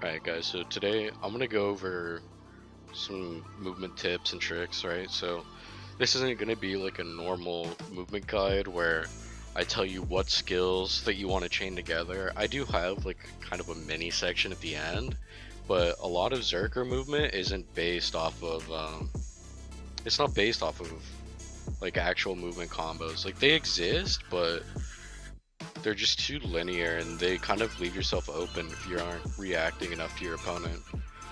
Alright guys, so today I'm gonna go over some movement tips and tricks, right? So this isn't gonna be like a normal movement guide where I tell you what skills that you want to chain together. I do have like kind of a mini section at the end, but a lot of Zerker movement isn't based off of it's not based off of like actual movement combos. Like they exist, but they're just too linear and they kind of leave yourself open if you aren't reacting enough to your opponent.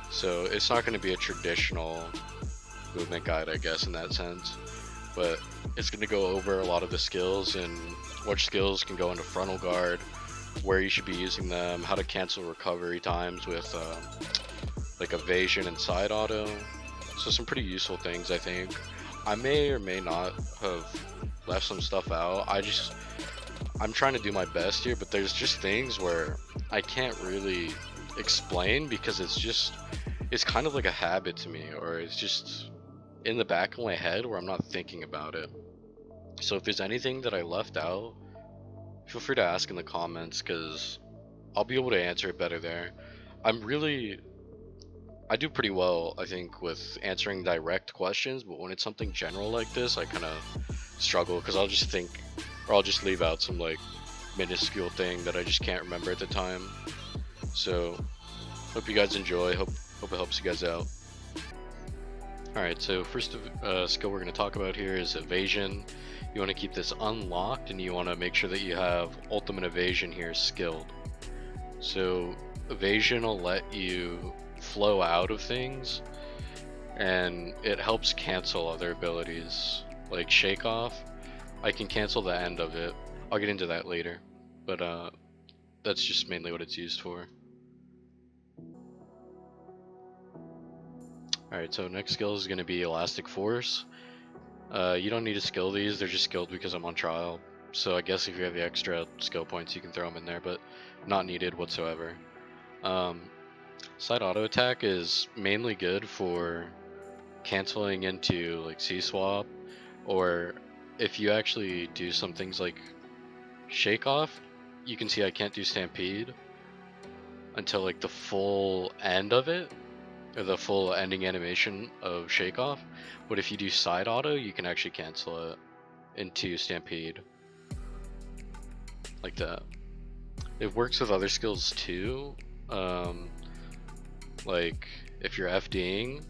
So it's not going to be a traditional movement guide, I guess, in that sense, but it's going to go over a lot of the skills and what skills can go into frontal guard, where you should be using them, how to cancel recovery times with like evasion and side auto. So some pretty useful things, I think. I may or may not have left some stuff out. I'm trying to do my best here, but there's just things where I can't really explain because it's kind of like a habit to me, or it's just in the back of my head where I'm not thinking about it. So if there's anything that I left out, feel free to ask in the comments because I'll be able to answer it better there. I do pretty well, I think, with answering direct questions, but when it's something general like this, I kind of struggle because I'll just think, or I'll just leave out some like minuscule thing that I just can't remember at the time. So hope you guys enjoy. Hope it helps you guys out. Alright, so first skill we're going to talk about here is evasion. You want to keep this unlocked and you want to make sure that you have ultimate evasion here skilled. So evasion will let you flow out of things and it helps cancel other abilities like shake off. I can cancel the end of it. I'll get into that later, but that's just mainly what it's used for. Alright, so next skill is going to be elastic force. You don't need to skill these, they're just skilled because I'm on trial. So I guess if you have the extra skill points you can throw them in there, but not needed whatsoever. Side auto attack is mainly good for canceling into like C-swap, or if you actually do some things like shake off. You can see I can't do stampede until like the full end of it, or the full ending animation of shake off, but if you do side auto you can actually cancel it into stampede like that. It works with other skills too, like if you're FDing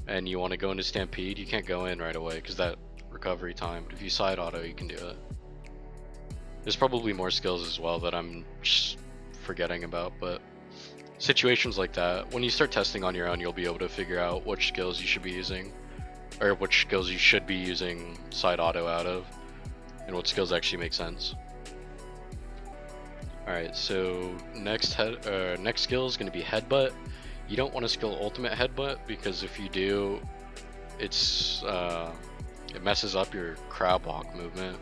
and you want to go into stampede, you can't go in right away because that recovery time, but if you side auto you can do it. There's probably more skills as well that I'm just forgetting about, but situations like that, when you start testing on your own, you'll be able to figure out which skills you should be using, or which skills you should be using side auto out of, and what skills actually make sense. Alright, so next skill is going to be headbutt. You don't want to skill ultimate headbutt because if you do, it messes up your crab walk movement.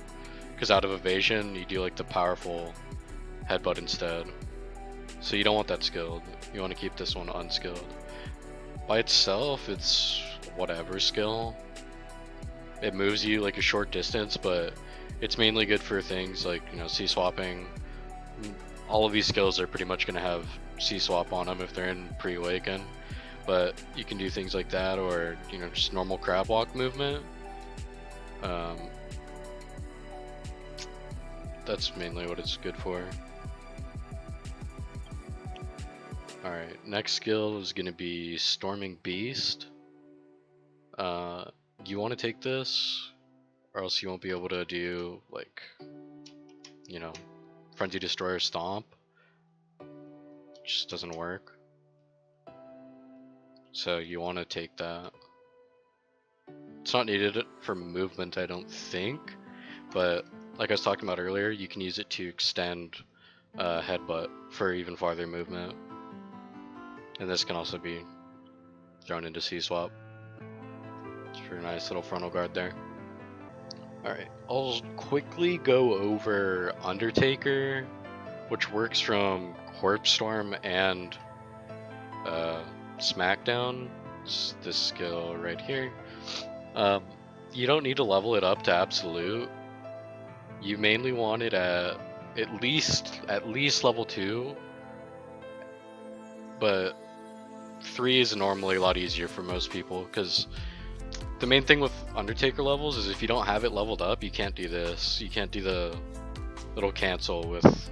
Because out of evasion, you do like the powerful headbutt instead. So you don't want that skilled. You want to keep this one unskilled. By itself, it's whatever skill. It moves you like a short distance, but it's mainly good for things like, you know, C-swapping. All of these skills are pretty much going to have C-swap on them if they're in pre-awaken. But you can do things like that, or, you know, just normal crab walk movement. That's mainly what it's good for. Alright, next skill is going to be Storming Beast. You want to take this, or else you won't be able to do, like, you know, Frenzy Destroyer Stomp. Just doesn't work. So you want to take that. It's not needed for movement, I don't think, but like I was talking about earlier, you can use it to extend headbutt for even farther movement. And this can also be thrown into C-swap. It's a pretty nice little frontal guard there. Alright, I'll quickly go over Undertaker, which works from Corpse Storm and Smackdown. It's this skill right here. You don't need to level it up to absolute. You mainly want it at least level 2, but 3 is normally a lot easier for most people, because the main thing with Undertaker levels is if you don't have it leveled up, you can't do this. You can't do the little cancel with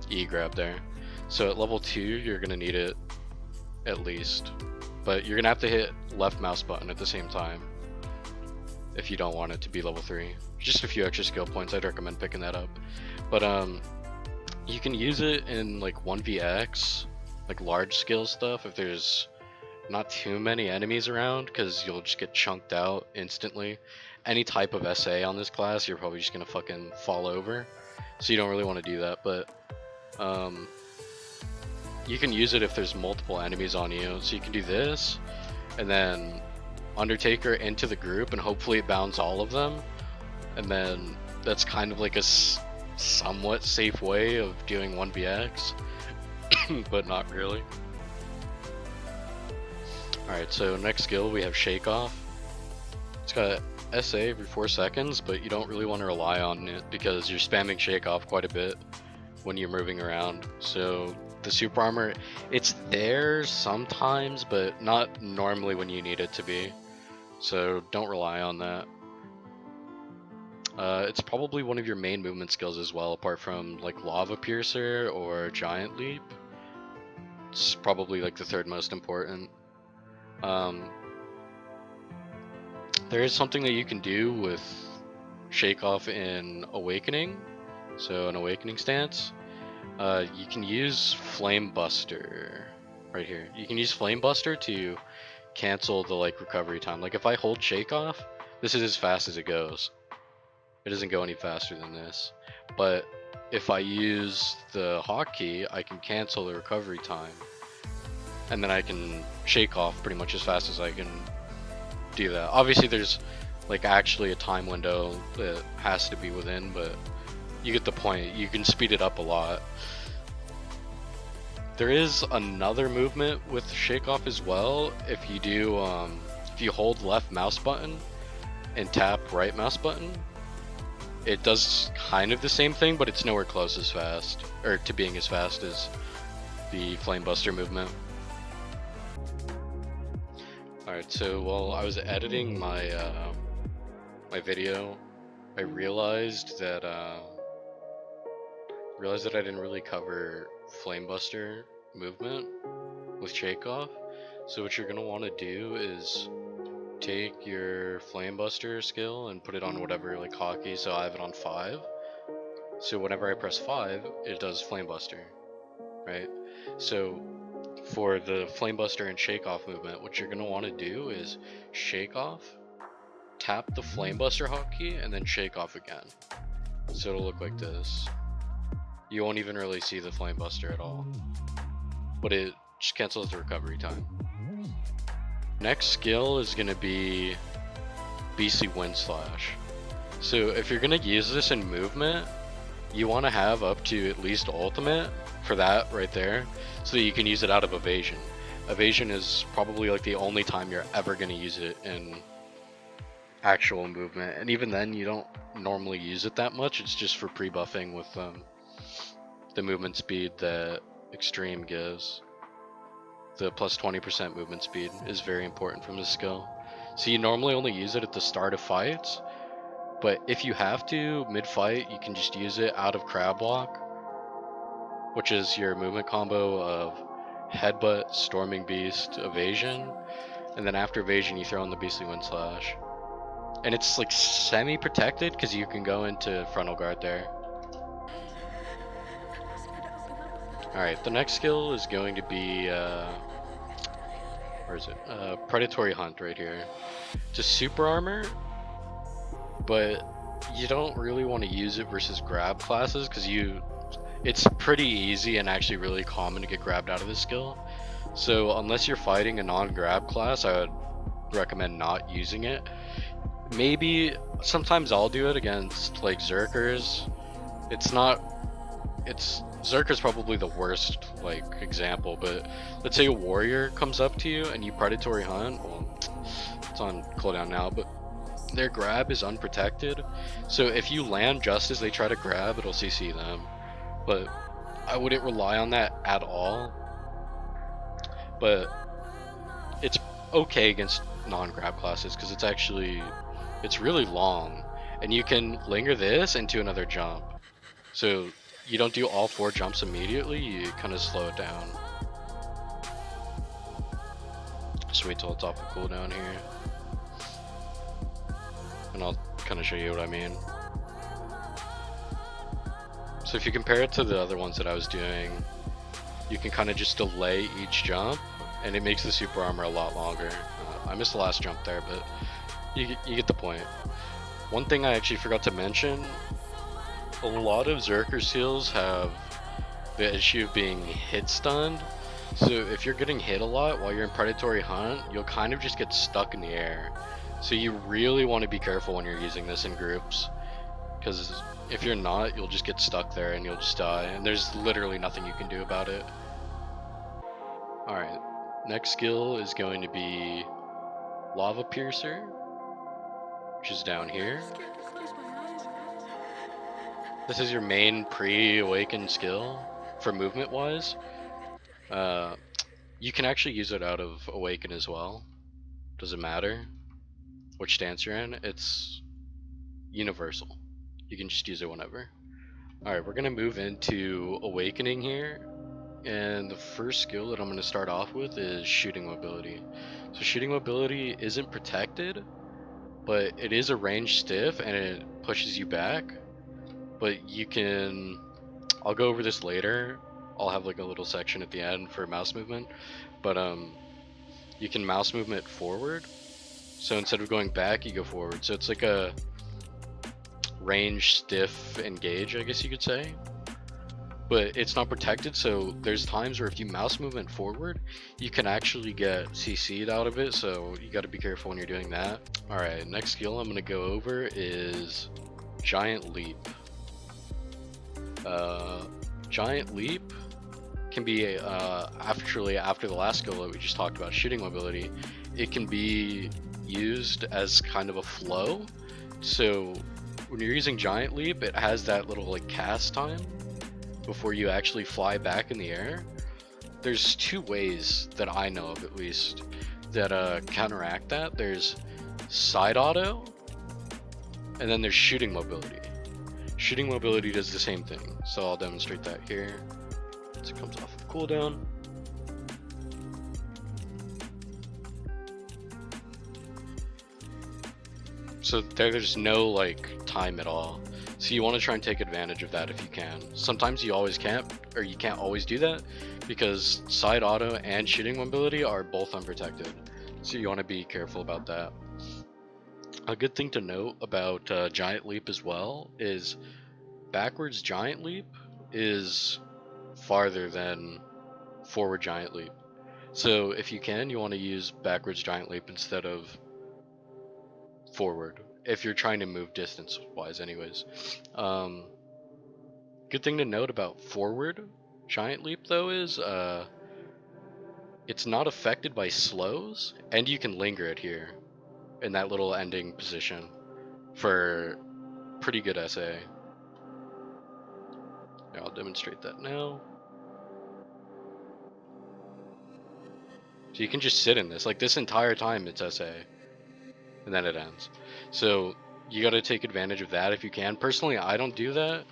E grab there. So at level 2, you're gonna need it at least, but you're gonna have to hit left mouse button at the same time if you don't want it to be level 3. Just a few extra skill points, I'd recommend picking that up. But you can use it in like 1vx, like large skill stuff, if there's not too many enemies around, because you'll just get chunked out instantly. Any type of SA on this class, you're probably just gonna fucking fall over, so you don't really want to do that. But you can use it if there's multiple enemies on you, so you can do this and then Undertaker into the group, and hopefully it bounds all of them, and then that's kind of like a somewhat safe way of doing 1vx, but not really. Alright, so next skill we have Shake Off. It's got SA every 4 seconds, but you don't really want to rely on it because you're spamming Shake Off quite a bit when you're moving around. So the super armor, it's there sometimes, but not normally when you need it to be. So don't rely on that. It's probably one of your main movement skills as well, apart from like Lava Piercer or Giant Leap. It's probably like the 3rd most important. There is something that you can do with Shake Off in Awakening. So an Awakening stance. You can use Flame Buster right here. You can use Flame Buster to cancel the like recovery time. Like if I hold Shake Off, this is as fast as it goes. It doesn't go any faster than this. But if I use the hotkey, I can cancel the recovery time, and then I can Shake Off pretty much as fast as I can do that. Obviously there's like actually a time window that has to be within, but you get the point. You can speed it up a lot. There is another movement with Shake Off as well. If you do, if you hold left mouse button and tap right mouse button, it does kind of the same thing, but it's nowhere close as fast, or to being as fast as the Flame Buster movement. Alright, so while I was editing my my video, I realized that I didn't really cover Flame Buster movement with Shake Off. So what you're gonna want to do is take your Flame Buster skill and put it on whatever like hotkey. So I have it on 5. So whenever I press 5, it does Flame Buster, right? So for the Flame Buster and Shake Off movement, what you're gonna want to do is Shake Off, tap the Flame Buster hotkey, and then Shake Off again. So it'll look like this. You won't even really see the Flame Buster at all, but it just cancels the recovery time. Next skill is going to be Beastly Wind Slash. So if you're going to use this in movement, you want to have up to at least ultimate for that right there, so that you can use it out of Evasion. Evasion is probably like the only time you're ever going to use it in actual movement, and even then you don't normally use it that much. It's just for pre-buffing with the movement speed that Extreme gives. The plus 20% movement speed is very important from this skill. So you normally only use it at the start of fights, but if you have to mid-fight, you can just use it out of Crab Walk, which is your movement combo of Headbutt, Storming Beast, Evasion, and then after Evasion you throw in the Beastly Wind Slash. And it's like semi-protected because you can go into Frontal Guard there. Alright, the next skill is going to be, where is it? Predatory Hunt right here. It's a super armor, but you don't really want to use it versus grab classes because it's pretty easy and actually really common to get grabbed out of this skill. So unless you're fighting a non-grab class, I would recommend not using it. Maybe sometimes I'll do it against like Zerkers. Zerker's probably the worst like example, but let's say a warrior comes up to you and you Predatory Hunt. Well, it's on cooldown now, but their grab is unprotected. So if you land just as they try to grab, it'll CC them. But I wouldn't rely on that at all. but it's okay against non-grab classes because it's really long, and you can linger this into another jump. So you don't do all 4 jumps immediately, you kind of slow it down. Just wait till it's off the cooldown here, and I'll kind of show you what I mean. So if you compare it to the other ones that I was doing, you can kind of just delay each jump, and it makes the super armor a lot longer. I missed the last jump there, but you get the point. One thing I actually forgot to mention, a lot of Zerker seals have the issue of being hit stunned. So if you're getting hit a lot while you're in Predatory Hunt, you'll kind of just get stuck in the air. So you really want to be careful when you're using this in groups, because if you're not, you'll just get stuck there and you'll just die, and there's literally nothing you can do about it. Alright, next skill is going to be Lava Piercer, which is down here. This is your main pre-awakened skill for movement wise. You can actually use it out of Awaken as well. Doesn't matter which stance you're in, it's universal. You can just use it whenever. Alright, we're gonna move into Awakening here. And the first skill that I'm going to start off with is Shooting Mobility. So Shooting Mobility isn't protected, but it is a ranged stiff and it pushes you back. But you can, I'll go over this later. I'll have like a little section at the end for mouse movement. But you can mouse movement forward. So instead of going back, you go forward. So it's like a range stiff engage, I guess you could say. But it's not protected, so there's times where if you mouse movement forward, you can actually get CC'd out of it, so you gotta be careful when you're doing that. Alright, next skill I'm gonna go over is Giant Leap. Giant Leap can be, actually after the last skill that we just talked about, Shooting Mobility, it can be used as kind of a flow. So when you're using Giant Leap, it has that little like cast time before you actually fly back in the air. There's 2 ways that I know of, at least, that counteract that. There's side auto, and then there's shooting mobility. Shooting mobility does the same thing, so I'll demonstrate that here. So it comes off of cooldown. So there's no like time at all. So you want to try and take advantage of that if you can. Sometimes you always can't, or you can't always do that, because side auto and shooting mobility are both unprotected. So you want to be careful about that. A good thing to note about Giant Leap as well is backwards Giant Leap is farther than forward Giant Leap. So if you can, you want to use backwards Giant Leap instead of forward, if you're trying to move distance wise anyways. Good thing to note about forward Giant Leap though is it's not affected by slows, and you can linger it here in that little ending position for pretty good SA. Here, I'll demonstrate that now. So you can just sit in this, like this entire time it's SA, and then it ends. So you gotta take advantage of that if you can. Personally, I don't do that,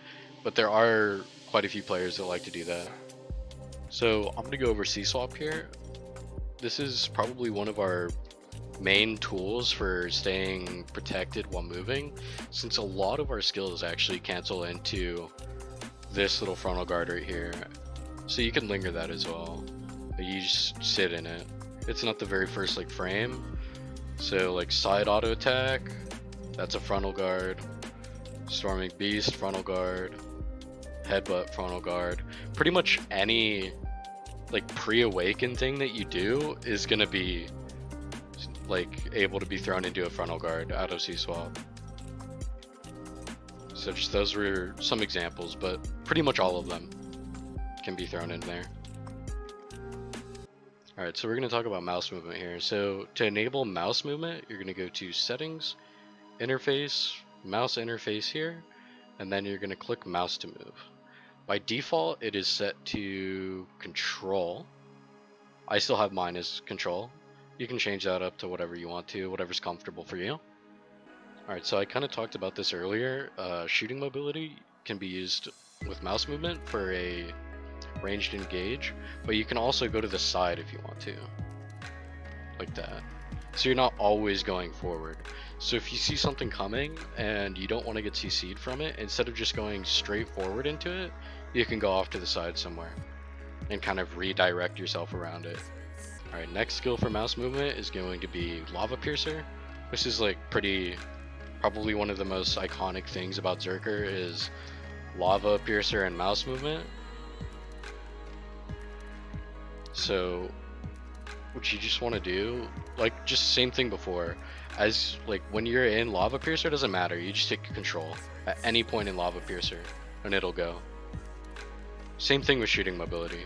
but there are quite a few players that like to do that. So I'm gonna go over C-Swap here. This is probably one of our main tools for staying protected while moving, since a lot of our skills actually cancel into this little frontal guard right here. So you can linger that as well. You just sit in it. It's not the very first like frame. So like side auto attack, that's a frontal guard. Storming Beast, frontal guard. Headbutt, frontal guard. Pretty much any like pre-awaken thing that you do is gonna be like able to be thrown into a frontal guard out of C-Swap. So just those were some examples, but pretty much all of them can be thrown in there. Alright, so we're going to talk about mouse movement here. So to enable mouse movement, you're going to go to Settings, Interface, Mouse Interface here, and then you're going to click Mouse to move. By default, it is set to Control. I still have mine as control. You can change that up to whatever you want to, whatever's comfortable for you. Alright, so I kind of talked about this earlier. Shooting mobility can be used with mouse movement for a ranged engage, but you can also go to the side if you want to, like that. So you're not always going forward. So if you see something coming and you don't want to get CC'd from it, instead of just going straight forward into it, you can go off to the side somewhere and kind of redirect yourself around it. Alright, next skill for mouse movement is going to be Lava Piercer. This is like probably one of the most iconic things about Zerker is Lava Piercer and mouse movement. So what you just want to do, like just same thing before, as like when you're in Lava Piercer, it doesn't matter, you just take control at any point in Lava Piercer and it'll go. Same thing with shooting mobility.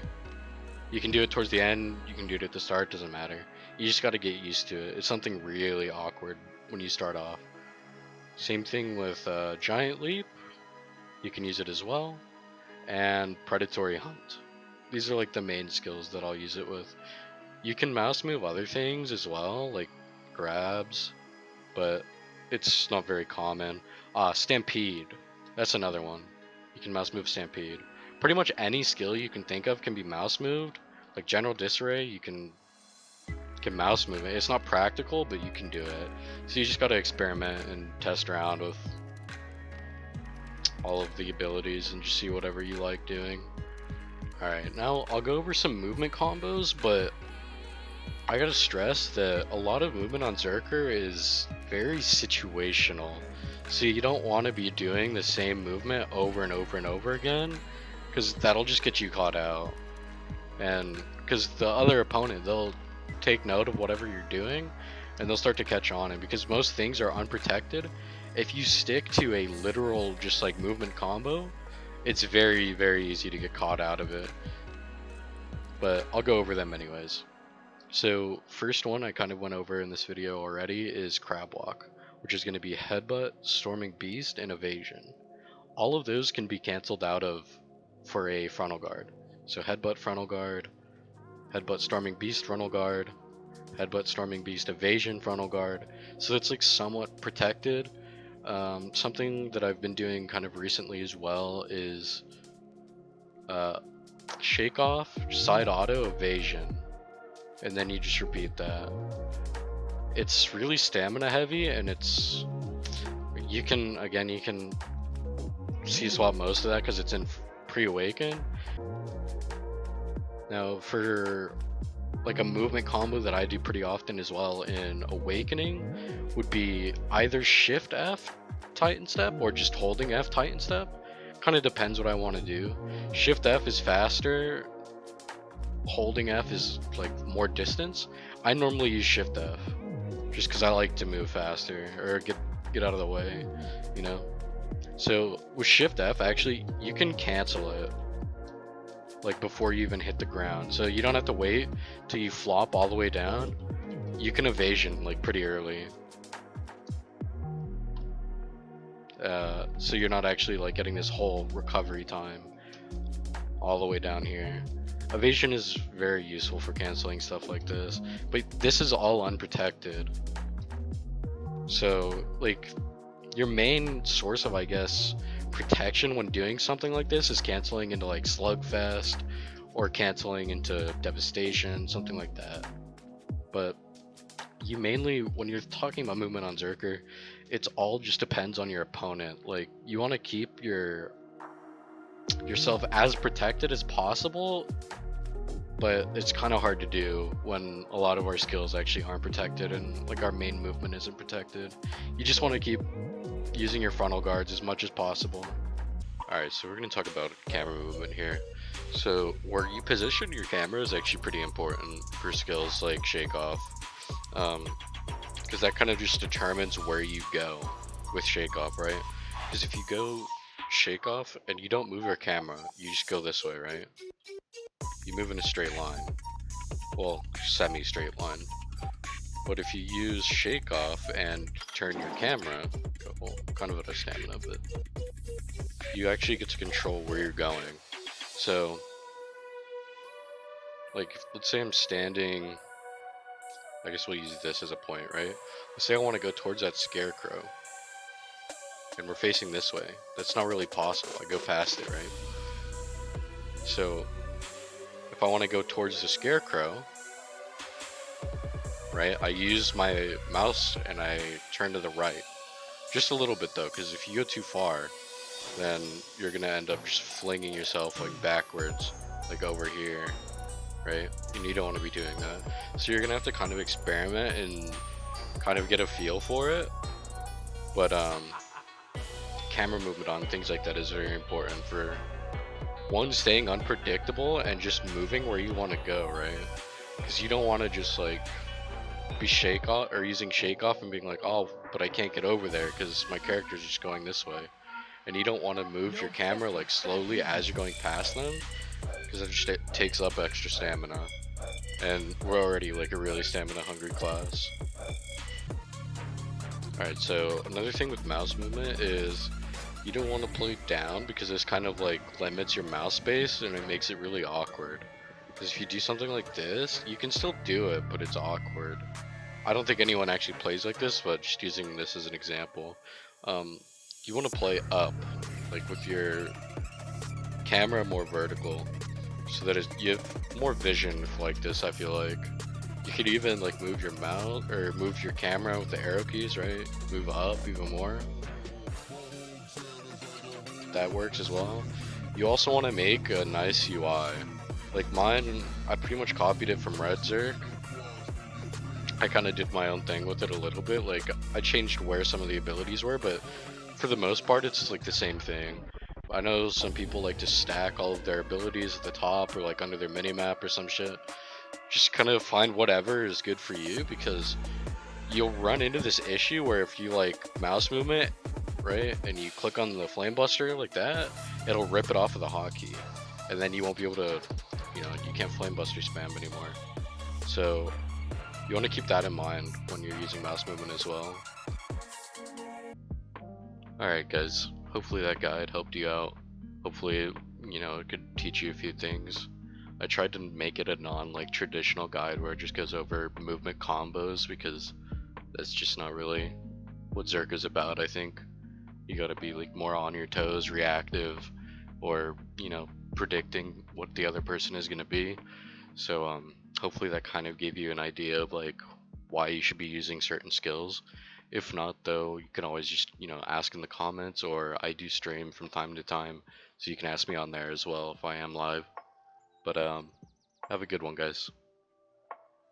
You can do it towards the end, you can do it at the start, doesn't matter. You just got to get used to it. It's something really awkward when you start off. Same thing with Giant Leap, you can use it as well, and Predatory Hunt. These are like the main skills that I'll use it with. You can mouse move other things as well, like grabs, but it's not very common. Stampede, that's another one. You can mouse move Stampede. Pretty much any skill you can think of can be mouse moved. Like General Disarray, you can mouse move it. It's not practical, but you can do it. So you just gotta experiment and test around with all of the abilities and just see whatever you like doing. Alright, now I'll go over some movement combos, but I gotta stress that a lot of movement on Zerker is very situational. So you don't want to be doing the same movement over and over and over again, because that'll just get you caught out. And because the other opponent, they'll take note of whatever you're doing and they'll start to catch on. And because most things are unprotected, if you stick to a literal just like movement combo, it's very, very easy to get caught out of it. But I'll go over them anyways. So first one I kind of went over in this video already is Crab Walk, which is going to be Headbutt, Storming Beast, and Evasion. All of those can be cancelled out of for a frontal guard. So Headbutt, frontal guard, Headbutt, Storming Beast, frontal guard, Headbutt, Storming Beast, Evasion, frontal guard. So it's like somewhat protected. Something that I've been doing kind of recently as well is Shake Off, Side Auto, Evasion. And then you just repeat that. It's really stamina heavy, and you can C-swap most of that because it's in pre-awaken. Now for like a movement combo that I do pretty often as well in awakening would be either Shift F Titan Step or just holding F Titan Step. Kind of depends what I want to do. Shift F is faster, holding F is like more distance. I normally use Shift F just because I like to move faster or get out of the way, you know. So with Shift F, actually you can cancel it like before you even hit the ground, so you don't have to wait till you flop all the way down. You can evasion like pretty early, so you're not actually like getting this whole recovery time all the way down here. Evasion is very useful for canceling stuff like this, but this is all unprotected. So like your main source of, I guess, protection when doing something like this is canceling into like Slugfest or canceling into Devastation, something like that. But you mainly, when you're talking about movement on Zerker, it's all just depends on your opponent. Like you want to keep yourself as protected as possible, but it's kind of hard to do when a lot of our skills actually aren't protected and like our main movement isn't protected. You just want to keep using your frontal guards as much as possible. Alright, so we're going to talk about camera movement here. So where you position your camera is actually pretty important for skills like Shake Off, because that kind of just determines where you go with Shake Off, right? Because if you go Shake Off and you don't move your camera, you just go this way, right? You move in a straight line, well, semi-straight line. But if you use Shake Off and turn your camera, well, kind of at a stamina, but you actually get to control where you're going. So like let's say I'm standing, I guess we'll use this as a point, right? Let's say I want to go towards that scarecrow and we're facing this way. That's not really possible. I go past it, right? So if I want to go towards the scarecrow, right, I use my mouse and I turn to the right. Just a little bit though, because if you go too far, then you're gonna end up just flinging yourself like backwards, like over here, right? And you don't want to be doing that. So you're gonna have to kind of experiment and kind of get a feel for it. But camera movement on things like that is very important for one, staying unpredictable and just moving where you want to go, right? Because you don't want to just like be shake off or using shake off and being like, oh, but I can't get over there because my character's just going this way. And you don't want to move your camera like slowly as you're going past them because it just takes up extra stamina. And we're already like a really stamina hungry class. Alright, so another thing with mouse movement is you don't want to play down because this kind of like limits your mouse space and it makes it really awkward. Because if you do something like this, you can still do it, but it's awkward. I don't think anyone actually plays like this, but just using this as an example. You want to play up, like with your camera more vertical, so that you have more vision like this. I feel like you could even like move your mouse or move your camera with the arrow keys, right? Move up even more. That works as well. You also want to make a nice UI. Like mine, I pretty much copied it from Red Zerk. I kind of did my own thing with it a little bit. Like I changed where some of the abilities were, but for the most part, it's like the same thing. I know some people like to stack all of their abilities at the top or like under their minimap or some shit. Just kind of find whatever is good for you because you'll run into this issue where if you like mouse movement, right, and you click on the flame buster like that, it'll rip it off of the hotkey, and then you won't be able to, you can't flame buster spam anymore. So you want to keep that in mind when you're using mouse movement as well. Alright guys, hopefully that guide helped you out. Hopefully, it could teach you a few things. I tried to make it a non traditional guide where it just goes over movement combos because that's just not really what Zerk is about. I think you gotta be like more on your toes, reactive, or predicting what the other person is gonna be. So hopefully that kind of gave you an idea of like why you should be using certain skills. If not though, you can always just ask in the comments, or I do stream from time to time, so you can ask me on there as well if I am live. But have a good one, guys.